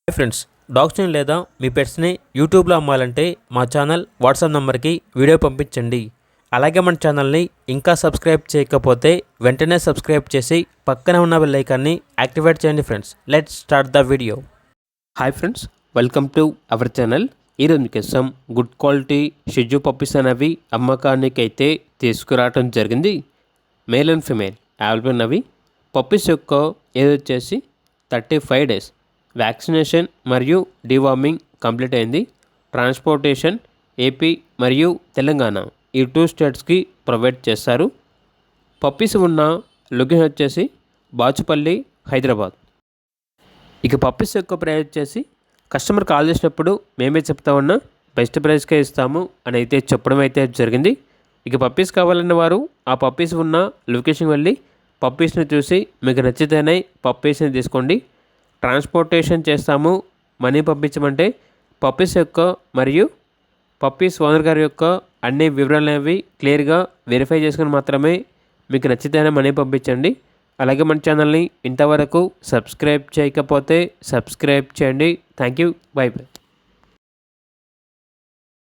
Hi friends, డాగ్స్ని లేదా మీ పెట్స్ని యూట్యూబ్లో అమ్మాలంటే మా ఛానల్ వాట్సాప్ నెంబర్కి వీడియో పంపించండి. అలాగే మన ఛానల్ని ఇంకా సబ్స్క్రైబ్ చేయకపోతే వెంటనే సబ్స్క్రైబ్ చేసి పక్కనే ఉన్న బెల్ ఐకాన్ని యాక్టివేట్ చేయండి. Friends, let's start the video. Hi friends, welcome to our channel. ఈరోజు మీకోసం గుడ్ క్వాలిటీ షిజు పప్పీస్ అనేవి అమ్మకానికి అయితే తీసుకురావడం జరిగింది. మేల్ అండ్ ఫిమేల్ అవైలబుల్ ఉన్నవి. పప్పీస్ యొక్క ఏజ్ వచ్చేసి 35 days. వ్యాక్సినేషన్ మరియు డివార్మింగ్ కంప్లీట్ అయింది. ట్రాన్స్పోర్టేషన్ ఏపీ మరియు తెలంగాణ ఈ 2 స్టేట్స్కి ప్రొవైడ్ చేస్తారు. పప్పీస్ ఉన్న లొకేషన్ వచ్చేసి బాచుపల్లి, హైదరాబాద్. ఇక పప్పీస్ యొక్క ప్రైస్ వచ్చేసి కస్టమర్ కాల్ చేసినప్పుడు మేమే చెప్తా ఉన్నా బెస్ట్ ప్రైస్కే ఇస్తాము అని అయితే చెప్పడం అయితే జరిగింది. ఇక పప్పీస్ కావాలన్న వారు ఆ పప్పీస్ ఉన్న లొకేషన్ వెళ్ళి పప్పీస్ని చూసి మీకు నచ్చితేనే పప్పీస్ని తీసుకోండి. ట్రాన్స్పోర్టేషన్ చేస్తాము. మనీ పంపించమంటే పప్పీస్ యొక్క మరియు పప్పీస్ ఓనర్ గారి యొక్క అన్ని వివరాలు అనేవి క్లియర్గా వెరిఫై చేసుకుని మాత్రమే మీకు నచ్చితేనే మనీ పంపించండి. అలాగే మన ఛానల్ని ఇంతవరకు సబ్స్క్రైబ్ చేయకపోతే సబ్స్క్రైబ్ చేయండి. Thank you. By by.